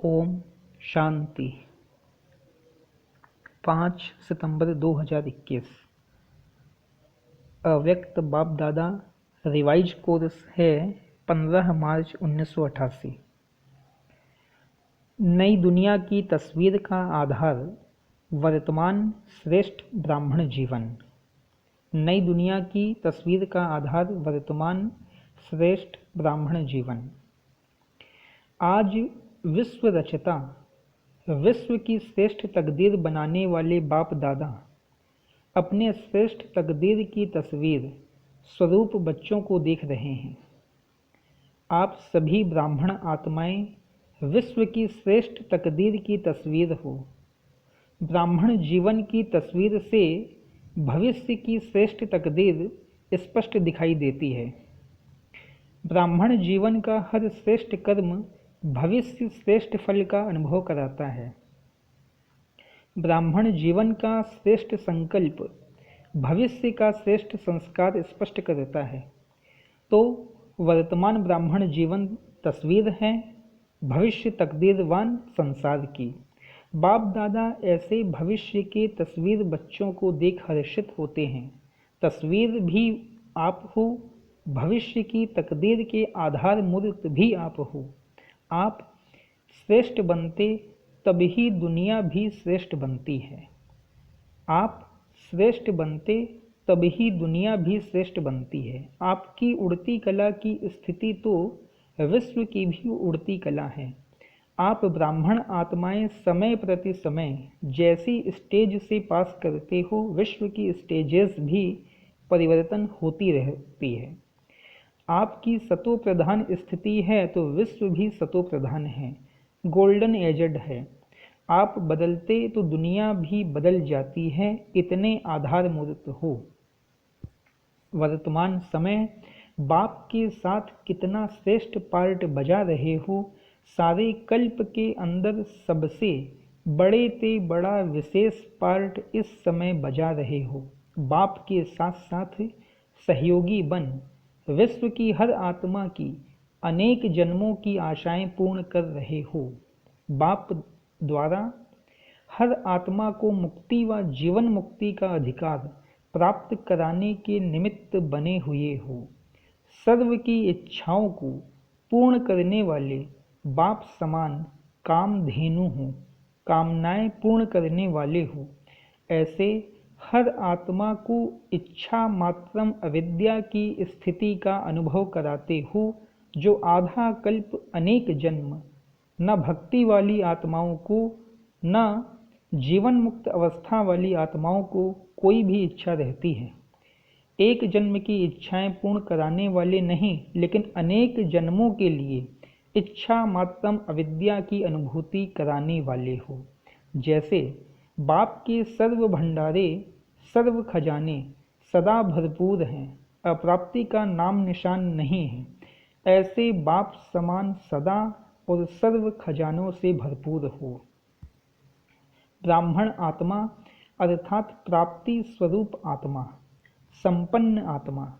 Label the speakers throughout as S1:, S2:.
S1: ओम शांति। 5 सितंबर 2021। अव्यक्त बाप दादा रिवाइज कोर्स है 15 मार्च 1988। नई दुनिया की तस्वीर का आधार वर्तमान श्रेष्ठ ब्राह्मण जीवन। नई दुनिया की तस्वीर का आधार वर्तमान श्रेष्ठ ब्राह्मण जीवन। आज विश्व रचता, विश्व की श्रेष्ठ तकदीर बनाने वाले बाप दादा अपने श्रेष्ठ तकदीर की तस्वीर स्वरूप बच्चों को देख रहे हैं। आप सभी ब्राह्मण आत्माएं विश्व की श्रेष्ठ तकदीर की तस्वीर हो। ब्राह्मण जीवन की तस्वीर से भविष्य की श्रेष्ठ तकदीर स्पष्ट दिखाई देती है। ब्राह्मण जीवन का हर श्रेष्ठ कर्म भविष्य श्रेष्ठ फल का अनुभव कराता है। ब्राह्मण जीवन का श्रेष्ठ संकल्प भविष्य का श्रेष्ठ संस्कार स्पष्ट करता है। तो वर्तमान ब्राह्मण जीवन तस्वीर है भविष्य तकदीरवान संसार की। बाप दादा ऐसे भविष्य के तस्वीर बच्चों को देख हर्षित होते हैं। तस्वीर भी आप हो, भविष्य की तकदीर के आधार मूर्त भी आप हो। आप श्रेष्ठ बनते तभी दुनिया भी श्रेष्ठ बनती है। आप श्रेष्ठ बनते तभी दुनिया भी श्रेष्ठ बनती है। आपकी उड़ती कला की स्थिति तो विश्व की भी उड़ती कला है। आप ब्राह्मण आत्माएं समय प्रति समय जैसी स्टेज से पास करते हो, विश्व की स्टेजेस भी परिवर्तन होती रहती है। आपकी सतो प्रधान स्थिति है तो विश्व भी सतो प्रधान है, गोल्डन एजड है। आप बदलते तो दुनिया भी बदल जाती है, इतने आधार मूर्त हो। वर्तमान समय बाप के साथ कितना श्रेष्ठ पार्ट बजा रहे हो। सारे कल्प के अंदर सबसे बड़े ते बड़ा विशेष पार्ट इस समय बजा रहे हो। बाप के साथ साथ सहयोगी बन विश्व की हर आत्मा की अनेक जन्मों की आशाएं पूर्ण कर रहे हो। बाप द्वारा हर आत्मा को मुक्ति व जीवन मुक्ति का अधिकार प्राप्त कराने के निमित्त बने हुए हो। सर्व की इच्छाओं को पूर्ण करने वाले बाप समान कामधेनु हो, कामनाएं पूर्ण करने वाले हो। ऐसे हर आत्मा को इच्छा मात्रम अविद्या की स्थिति का अनुभव कराते हो, जो आधा कल्प अनेक जन्म न भक्ति वाली आत्माओं को न जीवन मुक्त अवस्था वाली आत्माओं को कोई भी इच्छा रहती है। एक जन्म की इच्छाएं पूर्ण कराने वाले नहीं, लेकिन अनेक जन्मों के लिए इच्छा मात्रम अविद्या की अनुभूति कराने वाले हो। जैसे बाप के सर्व भंडारे सर्व खजाने सदा भरपूर हैं, अप्राप्ति का नाम निशान नहीं है। ऐसे बाप समान सदा और सर्व खजानों से भरपूर हो। ब्राह्मण आत्मा अर्थात प्राप्ति स्वरूप आत्मा, संपन्न आत्मा।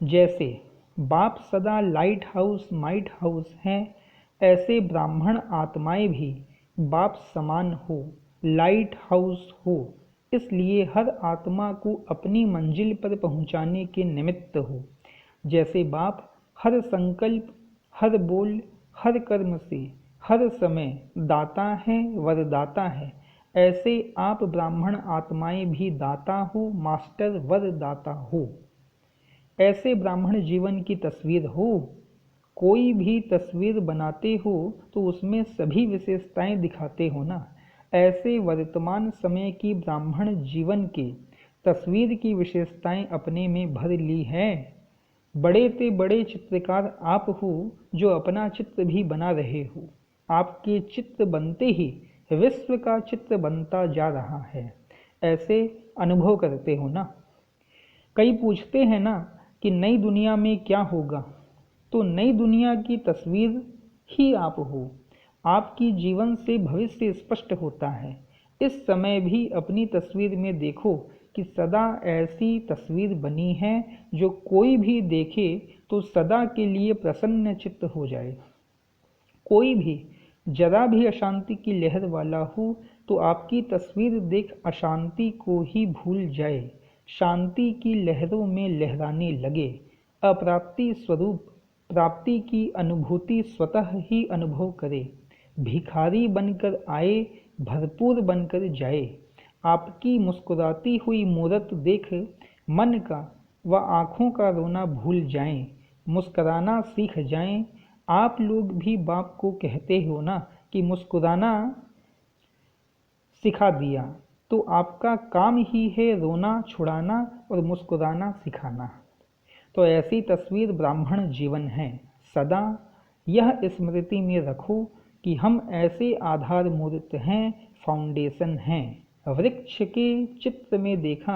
S1: जैसे बाप सदा लाइट हाउस माइट हाउस हैं, ऐसे ब्राह्मण आत्माएं भी बाप समान हो, लाइट हाउस हो। इसलिए हर आत्मा को अपनी मंजिल पर पहुंचाने के निमित्त हो। जैसे बाप हर संकल्प, हर बोल, हर कर्म से हर समय दाता है, वरदाता है, ऐसे आप ब्राह्मण आत्माएं भी दाता हो, मास्टर वरदाता हो। ऐसे ब्राह्मण जीवन की तस्वीर हो। कोई भी तस्वीर बनाते हो तो उसमें सभी विशेषताएं दिखाते हो ना। ऐसे वर्तमान समय की ब्राह्मण जीवन के तस्वीर की विशेषताएं अपने में भर ली है। बड़े ते बड़े चित्रकार आप हो, जो अपना चित्र भी बना रहे हो। आपके चित्र बनते ही विश्व का चित्र बनता जा रहा है, ऐसे अनुभव करते हो ना। कई पूछते हैं ना कि नई दुनिया में क्या होगा, तो नई दुनिया की तस्वीर ही आप हो। आपकी जीवन से भविष्य स्पष्ट होता है। इस समय भी अपनी तस्वीर में देखो कि सदा ऐसी तस्वीर बनी है जो कोई भी देखे तो सदा के लिए प्रसन्न चित्त हो जाए। कोई भी जरा भी अशांति की लहर वाला हो तो आपकी तस्वीर देख अशांति को ही भूल जाए, शांति की लहरों में लहराने लगे। अप्राप्ति स्वरूप प्राप्ति की अनुभूति स्वतः ही अनुभव करे। भिखारी बनकर आए, भरपूर बनकर जाए। आपकी मुस्कुराती हुई मूरत देख मन का व आँखों का रोना भूल जाएं, मुस्कुराना सीख जाएं। आप लोग भी बाप को कहते हो ना कि मुस्कुराना सिखा दिया, तो आपका काम ही है रोना छुड़ाना और मुस्कुराना सिखाना। तो ऐसी तस्वीर ब्राह्मण जीवन है। सदा यह स्मृति में रखो कि हम ऐसे आधार मूर्त हैं, फाउंडेशन हैं। वृक्ष के चित्र में देखा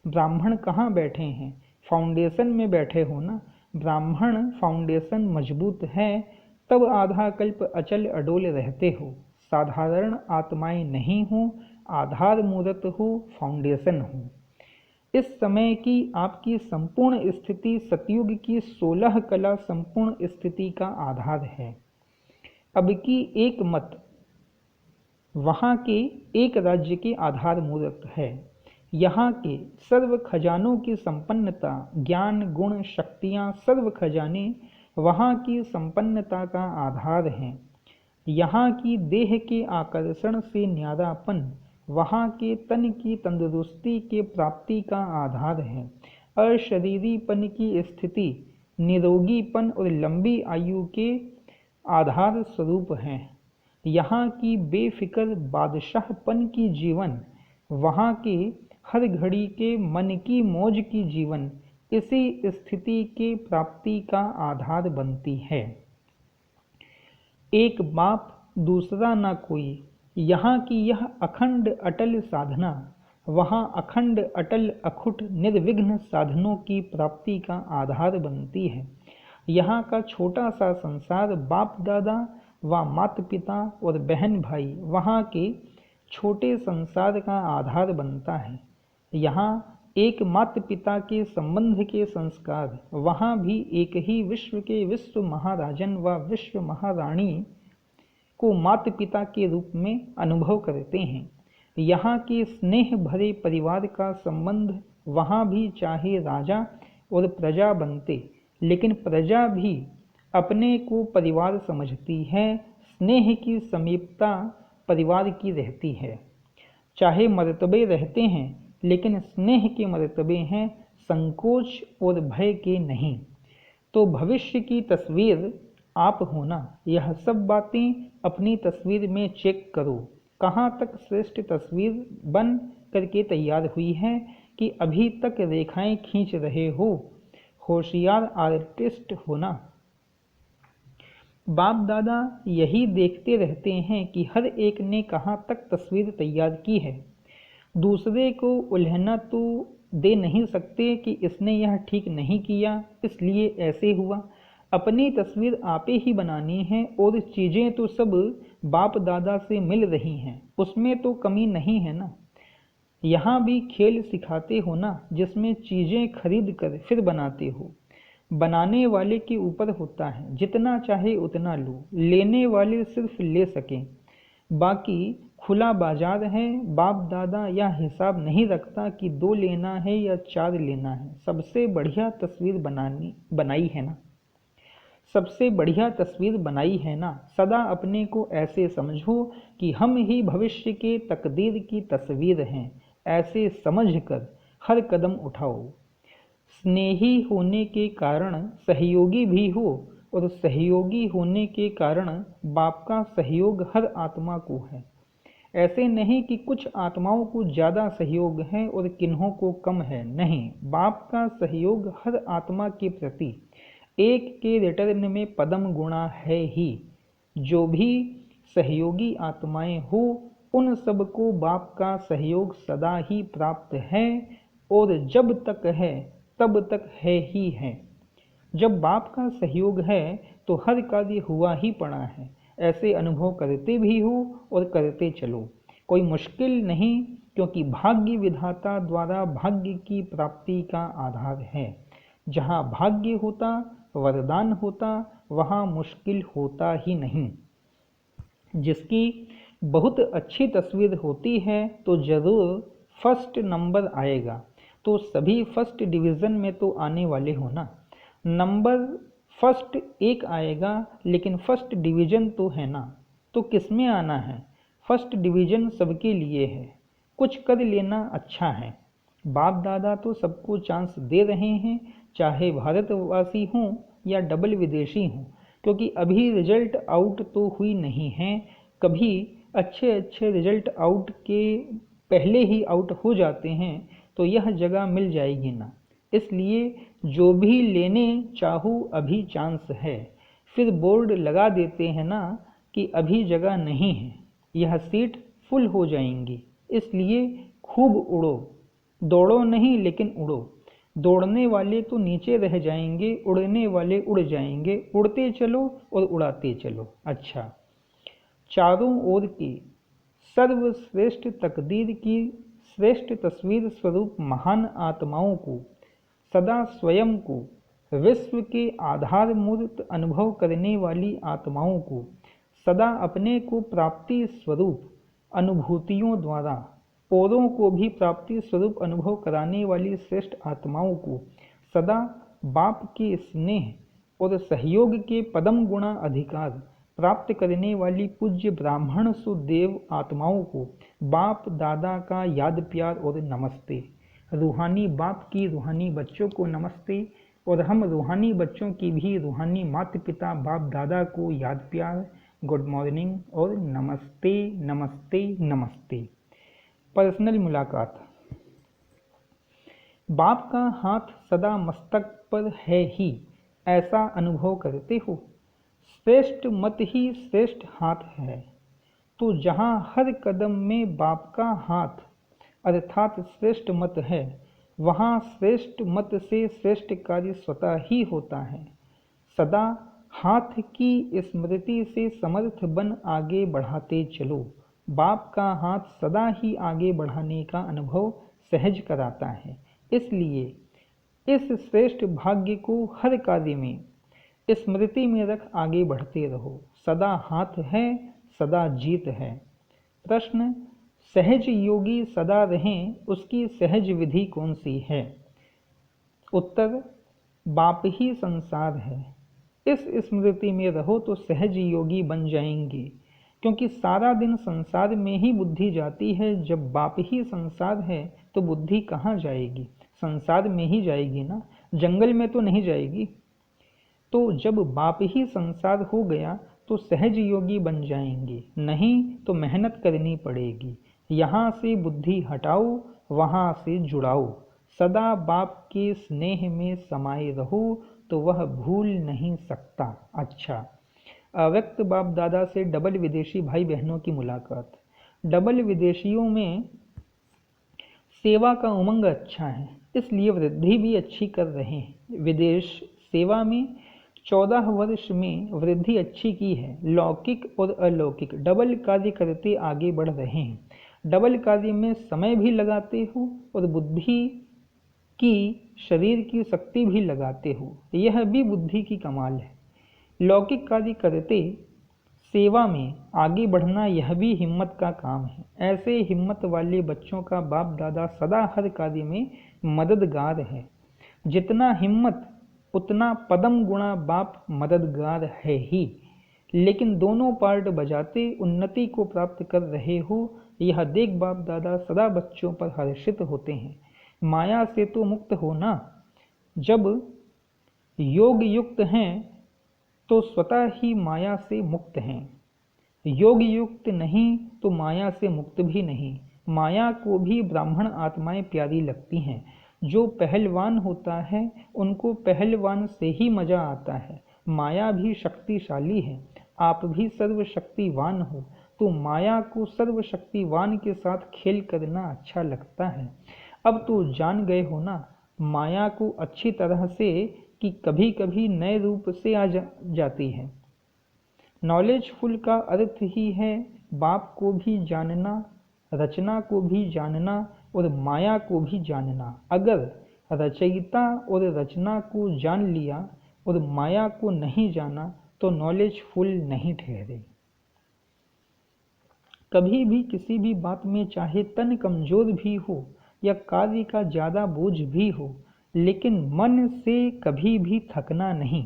S1: ब्राह्मण कहाँ बैठे हैं, फाउंडेशन में बैठे हो ना। ब्राह्मण फाउंडेशन मजबूत है, तब आधा कल्प अचल अडोल रहते हो। साधारण आत्माएं नहीं हो, आधार मूर्त हो, फाउंडेशन हो। इस समय की आपकी संपूर्ण स्थिति सतयुग की 16 कला संपूर्ण स्थिति का आधार है। अब की एक मत वहाँ के एक राज्य के आधार मूर्त है। यहाँ के सर्व खजानों की संपन्नता, ज्ञान गुण शक्तियाँ सर्व खजाने वहाँ की संपन्नता का आधार हैं। यहाँ की देह के आकर्षण से न्यारापन वहाँ के तन की तंदुरुस्ती के प्राप्ति का आधार है। अशरीरीपन की स्थिति निरोगीपन और लंबी आयु के आधार स्वरूप हैं। यहाँ की बेफिक्र बादशाहपन की जीवन वहाँ के हर घड़ी के मन की मौज की जीवन इसी स्थिति के प्राप्ति का आधार बनती है। एक बाप दूसरा ना कोई, यहाँ की यह अखंड अटल साधना वहाँ अखंड अटल अखुट निर्विघ्न साधनों की प्राप्ति का आधार बनती है। यहाँ का छोटा सा संसार बाप दादा व माता पिता और बहन भाई वहाँ के छोटे संसार का आधार बनता है। यहाँ एक माता पिता के संबंध के संस्कार वहाँ भी एक ही विश्व के विश्व महाराजन व विश्व महारानी को माता पिता के रूप में अनुभव करते हैं। यहाँ के स्नेह भरे परिवार का संबंध वहाँ भी चाहे राजा और प्रजा बनते, लेकिन प्रजा भी अपने को परिवार समझती है। स्नेह की समीपता परिवार की रहती है। चाहे मर्तबे रहते हैं, लेकिन स्नेह के मर्तबे हैं, संकोच और भय के नहीं। तो भविष्य की तस्वीर आप होना। यह सब बातें अपनी तस्वीर में चेक करो, कहाँ तक श्रेष्ठ तस्वीर बन करके तैयार हुई है कि अभी तक रेखाएं खींच रहे हो। होशियार आर्टिस्ट होना। बाप दादा यही देखते रहते हैं कि हर एक ने कहाँ तक तस्वीर तैयार की है। दूसरे को उल्झना तो दे नहीं सकते कि इसने यह ठीक नहीं किया इसलिए ऐसे हुआ। अपनी तस्वीर आपे ही बनानी है और चीज़ें तो सब बाप दादा से मिल रही हैं, उसमें तो कमी नहीं है ना। यहाँ भी खेल सिखाते हो ना, जिसमें चीज़ें खरीद कर फिर बनाते हो। बनाने वाले के ऊपर होता है, जितना चाहे उतना लो, लेने वाले सिर्फ ले सकें। बाकी खुला बाजार है। बाप दादा यह हिसाब नहीं रखता कि 2 लेना है या 4 लेना है। सबसे बढ़िया तस्वीर बनाई है ना, सबसे बढ़िया तस्वीर बनाई है ना। सदा अपने को ऐसे समझो कि हम ही भविष्य के तकदीर की तस्वीर हैं। ऐसे समझकर हर कदम उठाओ। स्नेही होने के कारण सहयोगी भी हो, और सहयोगी होने के कारण बाप का सहयोग हर आत्मा को है। ऐसे नहीं कि कुछ आत्माओं को ज़्यादा सहयोग है और किन्हों को कम है, नहीं। बाप का सहयोग हर आत्मा के प्रति एक के रिटर्न में पदम गुणा है ही। जो भी सहयोगी आत्माएं हो उन सबको बाप का सहयोग सदा ही प्राप्त है, और जब तक है तब तक है ही है। जब बाप का सहयोग है तो हर कार्य हुआ ही पड़ा है। ऐसे अनुभव करते भी हो और करते चलो। कोई मुश्किल नहीं, क्योंकि भाग्य विधाता द्वारा भाग्य की प्राप्ति का आधार है। जहाँ भाग्य होता, वरदान होता, वहाँ मुश्किल होता ही नहीं। जिसकी बहुत अच्छी तस्वीर होती है तो ज़रूर फर्स्ट नंबर आएगा। तो सभी फर्स्ट डिवीज़न में तो आने वाले हो ना। नंबर फर्स्ट एक आएगा लेकिन फर्स्ट डिवीज़न तो है ना। तो किस में आना है? फर्स्ट डिवीज़न सबके लिए है, कुछ कर लेना अच्छा है। बाप दादा तो सबको चांस दे रहे हैं, चाहे भारतवासी हों या डबल विदेशी हों, क्योंकि अभी रिजल्ट आउट तो हुई नहीं है। कभी अच्छे अच्छे रिजल्ट आउट के पहले ही आउट हो जाते हैं तो यह जगह मिल जाएगी ना। इसलिए जो भी लेने चाहो अभी चांस है, फिर बोर्ड लगा देते हैं ना कि अभी जगह नहीं है, यह सीट फुल हो जाएंगी। इसलिए खूब उड़ो, दौड़ो नहीं लेकिन उड़ो। दौड़ने वाले तो नीचे रह जाएंगे, उड़ने वाले उड़ जाएंगे। उड़ते चलो और उड़ाते चलो। अच्छा, चारों ओर की सर्वश्रेष्ठ तकदीर की श्रेष्ठ तस्वीर स्वरूप महान आत्माओं को, सदा स्वयं को विश्व के आधार मूर्त अनुभव करने वाली आत्माओं को, सदा अपने को प्राप्ति स्वरूप अनुभूतियों द्वारा औरों को भी प्राप्ति स्वरूप अनुभव कराने वाली श्रेष्ठ आत्माओं को, सदा बाप के स्नेह और सहयोग के पदम गुणा अधिकार प्राप्त करने वाली पूज्य ब्राह्मण सुदेव आत्माओं को बाप दादा का याद प्यार और नमस्ते। रूहानी बाप की रूहानी बच्चों को नमस्ते, और हम रूहानी बच्चों की भी रूहानी माता पिता बाप दादा को याद प्यार, गुड मॉर्निंग और नमस्ते नमस्ते नमस्ते। पर्सनल मुलाकात। बाप का हाथ सदा मस्तक पर है ही, ऐसा अनुभव करते हो? श्रेष्ठ मत ही श्रेष्ठ हाथ है। तो जहाँ हर कदम में बाप का हाथ अर्थात श्रेष्ठ मत है, वहाँ श्रेष्ठ मत से श्रेष्ठ कार्य स्वतः ही होता है। सदा हाथ की स्मृति से समर्थ बन आगे बढ़ाते चलो। बाप का हाथ सदा ही आगे बढ़ाने का अनुभव सहज कराता है। इसलिए इस श्रेष्ठ भाग्य को हर कार्य में स्मृति में रख आगे बढ़ते रहो। सदा हाथ है, सदा जीत है। प्रश्न, सहज योगी सदा रहें, उसकी सहज विधि कौन सी है? उत्तर, बाप ही संसार है। इस स्मृति में रहो तो सहज योगी बन जाएंगे, क्योंकि सारा दिन संसार में ही बुद्धि जाती है। जब बाप ही संसार है तो बुद्धि कहाँ जाएगी? संसार में ही जाएगी ना, जंगल में तो नहीं जाएगी। तो जब बाप ही संसार हो गया तो सहज योगी बन जाएंगे, नहीं तो मेहनत करनी पड़ेगी। यहाँ से बुद्धि हटाओ, वहाँ से जुड़ाओ। सदा बाप के स्नेह में समाये रहो तो वह भूल नहीं सकता। अच्छा, अव्यक्त बाप दादा से डबल विदेशी भाई बहनों की मुलाकात। डबल विदेशियों में सेवा का उमंग अच्छा है, इसलिए वृद्धि भी अच्छी कर रहे हैं। विदेश सेवा में 14 वर्ष में वृद्धि अच्छी की है। लौकिक और अलौकिक डबल कार्य करते आगे बढ़ रहे हैं। डबल कार्य में समय भी लगाते हो और बुद्धि की शरीर की शक्ति भी लगाते हो, यह भी बुद्धि की कमाल है। लौकिक कार्य करते सेवा में आगे बढ़ना, यह भी हिम्मत का काम है। ऐसे हिम्मत वाले बच्चों का बाप दादा सदा हर कार्य में मददगार है। जितना हिम्मत उतना पदम गुणा बाप मददगार है ही। लेकिन दोनों पार्ट बजाते उन्नति को प्राप्त कर रहे हो, यह देख बाप दादा सदा बच्चों पर हर्षित होते हैं। माया से तो मुक्त होना, जब योग युक्त हैं तो स्वतः ही माया से मुक्त हैं। योग युक्त नहीं तो माया से मुक्त भी नहीं। माया को भी ब्राह्मण आत्माएं प्यारी लगती हैं। जो पहलवान होता है उनको पहलवान से ही मजा आता है। माया भी शक्तिशाली है, आप भी सर्वशक्तिवान हो, तो माया को सर्वशक्तिवान के साथ खेल करना अच्छा लगता है। अब तो जान गए हो ना माया को अच्छी तरह से कि कभी कभी नए रूप से जाती है। नॉलेजफुल का अर्थ ही है बाप को भी जानना, रचना को भी जानना और माया को भी जानना। अगर रचयिता और रचना को जान लिया और माया को नहीं जाना तो नॉलेजफुल नहीं ठहरे। कभी भी किसी भी बात में चाहे तन कमजोर भी हो या कार्य का ज़्यादा बोझ भी हो, लेकिन मन से कभी भी थकना नहीं।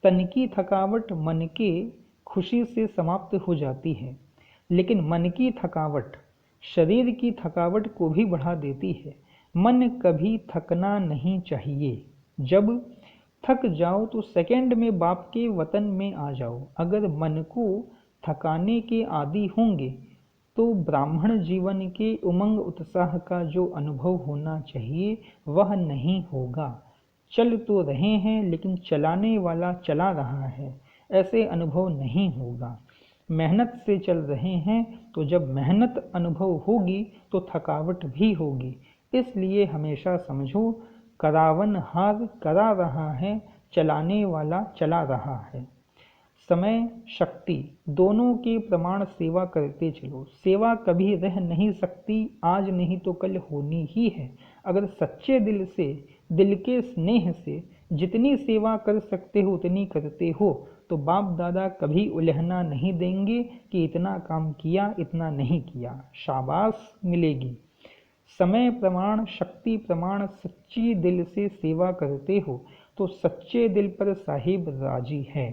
S1: तन की थकावट मन के खुशी से समाप्त हो जाती है, लेकिन मन की थकावट शरीर की थकावट को भी बढ़ा देती है। मन कभी थकना नहीं चाहिए। जब थक जाओ तो सेकंड में बाप के वतन में आ जाओ। अगर मन को थकाने के आदी होंगे तो ब्राह्मण जीवन के उमंग उत्साह का जो अनुभव होना चाहिए वह नहीं होगा। चल तो रहे हैं लेकिन चलाने वाला चला रहा है, ऐसे अनुभव नहीं होगा। मेहनत से चल रहे हैं तो जब मेहनत अनुभव होगी तो थकावट भी होगी। इसलिए हमेशा समझो, करावन हार करा रहा है, चलाने वाला चला रहा है। समय शक्ति दोनों के प्रमाण सेवा करते चलो। सेवा कभी रह नहीं सकती, आज नहीं तो कल होनी ही है। अगर सच्चे दिल से, दिल के स्नेह से जितनी सेवा कर सकते हो उतनी करते हो तो बाप दादा कभी उलझना नहीं देंगे कि इतना काम किया इतना नहीं किया, शाबाश मिलेगी। समय प्रमाण, शक्ति प्रमाण, सच्ची दिल से सेवा करते हो तो सच्चे दिल पर साहिब राजी है।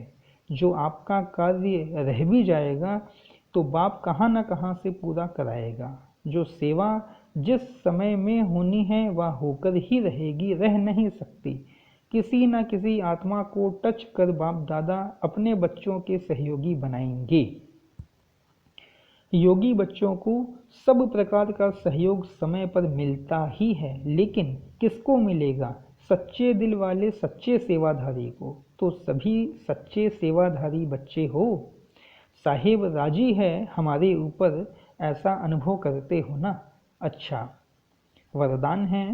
S1: जो आपका कार्य रह भी जाएगा तो बाप कहाँ न कहाँ से पूरा कराएगा। जो सेवा जिस समय में होनी है वह होकर ही रहेगी, रह नहीं सकती। किसी न किसी आत्मा को टच कर बाप दादा अपने बच्चों के सहयोगी बनाएंगे। योगी बच्चों को सब प्रकार का सहयोग समय पर मिलता ही है, लेकिन किसको मिलेगा? सच्चे दिल वाले सच्चे सेवाधारी को। तो सभी सच्चे सेवाधारी बच्चे हो, साहिब राजी है हमारे ऊपर, ऐसा अनुभव करते हो ना। अच्छा, वरदान है,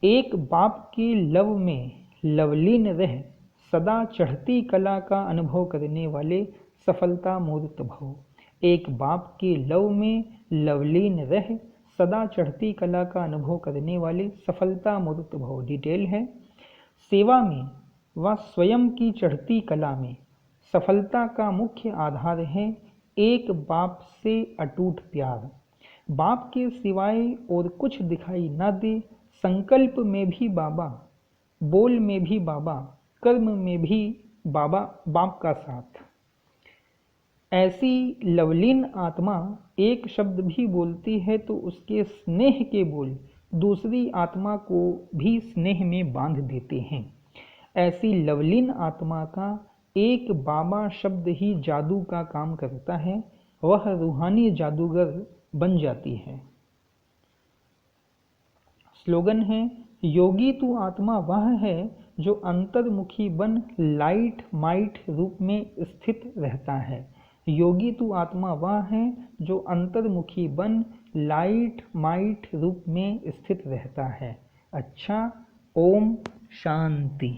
S1: एक बाप के लव में लवलीन रह, सदा चढ़ती कला का अनुभव करने वाले सफलता मूर्त भव। एक बाप के लव में लवलीन रह, सदा चढ़ती कला का अनुभव करने वाले सफलता मूर्त भव। डिटेल है, सेवा में व स्वयं की चढ़ती कला में सफलता का मुख्य आधार है एक बाप से अटूट प्यार। बाप के सिवाय और कुछ दिखाई न दे, संकल्प में भी बाबा, बोल में भी बाबा, कर्म में भी बाबा, बाप का साथ। ऐसी लवलीन आत्मा एक शब्द भी बोलती है तो उसके स्नेह के बोल दूसरी आत्मा को भी स्नेह में बांध देते हैं। ऐसी लवलीन आत्मा का एक बाबा शब्द ही जादू का काम करता है, वह रूहानी जादूगर बन जाती है। स्लोगन है, योगी तू आत्मा वह है जो अंतर्मुखी बन लाइट माइट रूप में स्थित रहता है। योगी तू आत्मा वह है जो अंतर्मुखी बन लाइट माइट रूप में स्थित रहता है। अच्छा, ओम शांति।